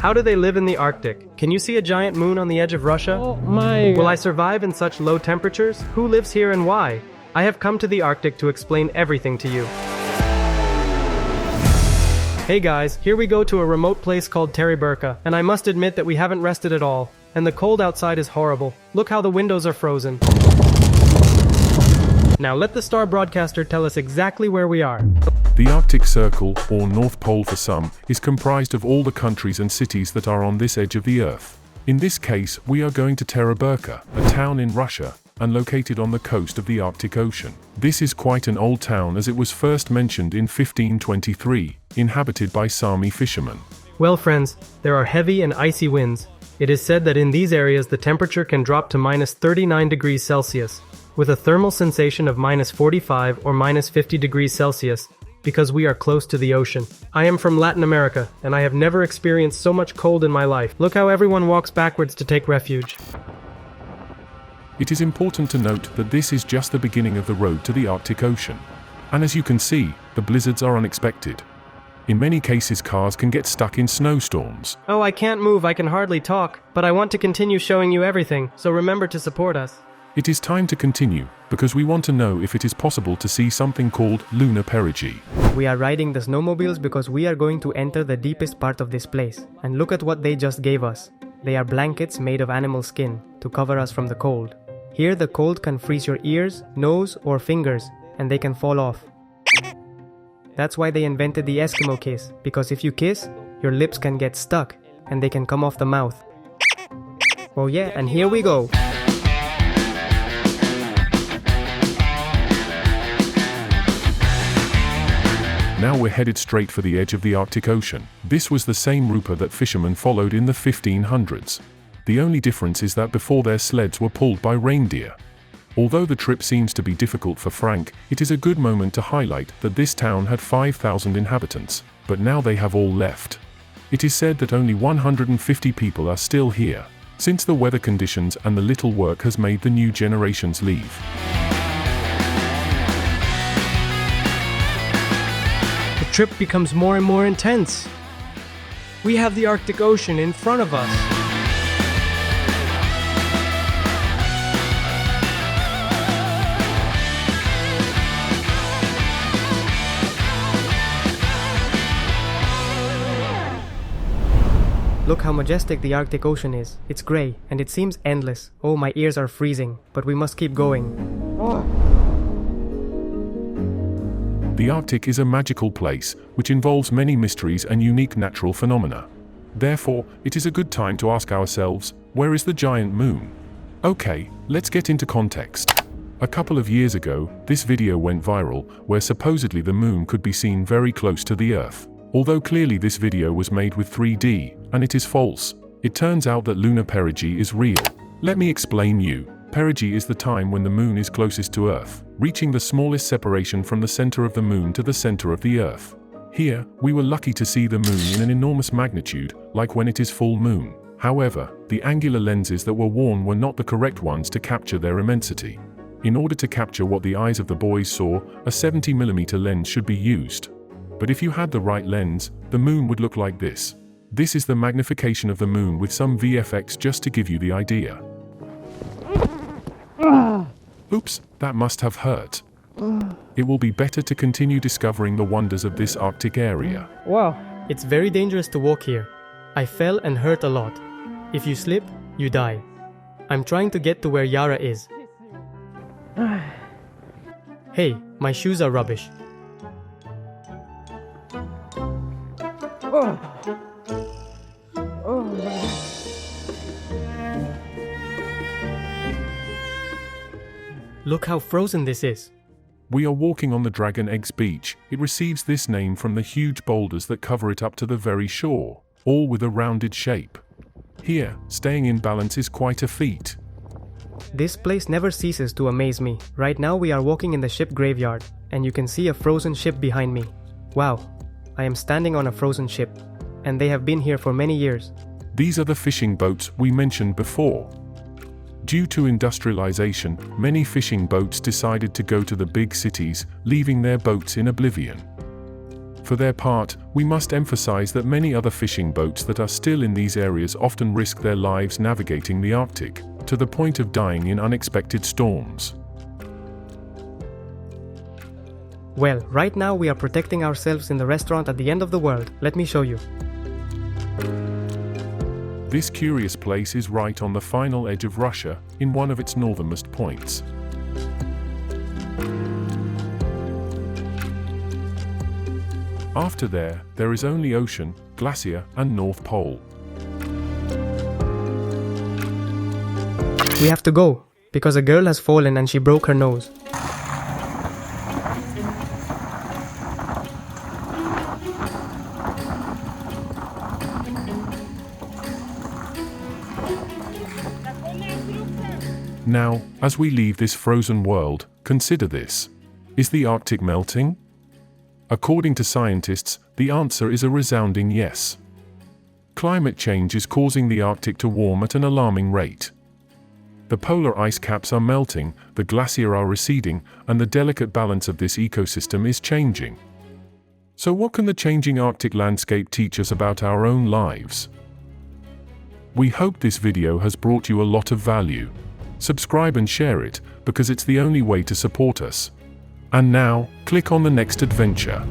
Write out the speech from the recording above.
How do they live in the Arctic? Can you see a giant moon on the edge of Russia? Oh my God. Will I survive in such low temperatures? Who lives here and why? I have come to the Arctic to explain everything to you. Hey guys, here we go to a remote place called Teriberka, and I must admit that we haven't rested at all. And the cold outside is horrible. Look how the windows are frozen. Now let the star broadcaster tell us exactly where we are. The Arctic Circle, or North Pole for some, is comprised of all the countries and cities that are on this edge of the Earth. In this case, we are going to Teriberka, a town in Russia, and located on the coast of the Arctic Ocean. This is quite an old town as it was first mentioned in 1523, inhabited by Sami fishermen. Well friends, there are heavy and icy winds. It is said that in these areas the temperature can drop to -39 degrees Celsius, with a thermal sensation of -45 or -50 degrees Celsius, because we are close to the ocean. I am from Latin America, and I have never experienced so much cold in my life. Look how everyone walks backwards to take refuge. It is important to note that this is just the beginning of the road to the Arctic Ocean. And as you can see, the blizzards are unexpected. In many cases, cars can get stuck in snowstorms. Oh, I can't move, I can hardly talk, but I want to continue showing you everything, so remember to support us. It is time to continue, because we want to know if it is possible to see something called LUNAR PERIGEE. We are riding the snowmobiles because we are going to enter the deepest part of this place. And look at what they just gave us. They are blankets made of animal skin to cover us from the cold. Here the cold can freeze your ears, nose, or fingers, and they can fall off. That's why they invented the Eskimo kiss, because if you kiss, your lips can get stuck, and they can come off the mouth. Oh yeah, and here we go! Now we're headed straight for the edge of the Arctic Ocean. This was the same route that fishermen followed in the 1500s. The only difference is that before their sleds were pulled by reindeer. Although the trip seems to be difficult for Frank, it is a good moment to highlight that this town had 5,000 inhabitants, but now they have all left. It is said that only 150 people are still here, since the weather conditions and the little work has made the new generations leave. The trip becomes more and more intense. We have the Arctic Ocean in front of us. Look how majestic the Arctic Ocean is. It's grey, and it seems endless. Oh, my ears are freezing, but we must keep going. The Arctic is a magical place, which involves many mysteries and unique natural phenomena. Therefore, it is a good time to ask ourselves, where is the giant moon? Okay, let's get into context. A couple of years ago, this video went viral, where supposedly the moon could be seen very close to the Earth. Although clearly this video was made with 3D, and it is false. It turns out that lunar perigee is real. Let me explain you. Perigee is the time when the moon is closest to Earth, reaching the smallest separation from the center of the moon to the center of the Earth. Here, we were lucky to see the moon in an enormous magnitude, like when it is full moon. However, the angular lenses that were worn were not the correct ones to capture their immensity. In order to capture what the eyes of the boys saw, a 70mm lens should be used. But if you had the right lens, the moon would look like this. This is the magnification of the moon with some VFX just to give you the idea. Oops, that must have hurt. It will be better to continue discovering the wonders of this Arctic area. Wow, it's very dangerous to walk here. I fell and hurt a lot. If you slip, you die. I'm trying to get to where Yara is. Hey, my shoes are rubbish. Look how frozen this is. We are walking on the Dragon Eggs beach. It receives this name from the huge boulders that cover it up to the very shore, all with a rounded shape. Here, staying in balance is quite a feat. This place never ceases to amaze me. Right now we are walking in the ship graveyard, and you can see a frozen ship behind me. Wow, I am standing on a frozen ship, and they have been here for many years. These are the fishing boats we mentioned before. Due to industrialization, many fishing boats decided to go to the big cities, leaving their boats in oblivion. For their part, we must emphasize that many other fishing boats that are still in these areas often risk their lives navigating the Arctic, to the point of dying in unexpected storms. Well, right now we are protecting ourselves in the restaurant at the end of the world. Let me show you. This curious place is right on the final edge of Russia, in one of its northernmost points. After there is only ocean, glacier, and North Pole. We have to go, because a girl has fallen and she broke her nose. Now, as we leave this frozen world, consider this. Is the Arctic melting? According to scientists, the answer is a resounding yes. Climate change is causing the Arctic to warm at an alarming rate. The polar ice caps are melting, the glaciers are receding, and the delicate balance of this ecosystem is changing. So what can the changing Arctic landscape teach us about our own lives? We hope this video has brought you a lot of value. Subscribe and share it, because it's the only way to support us. And now, click on the next adventure.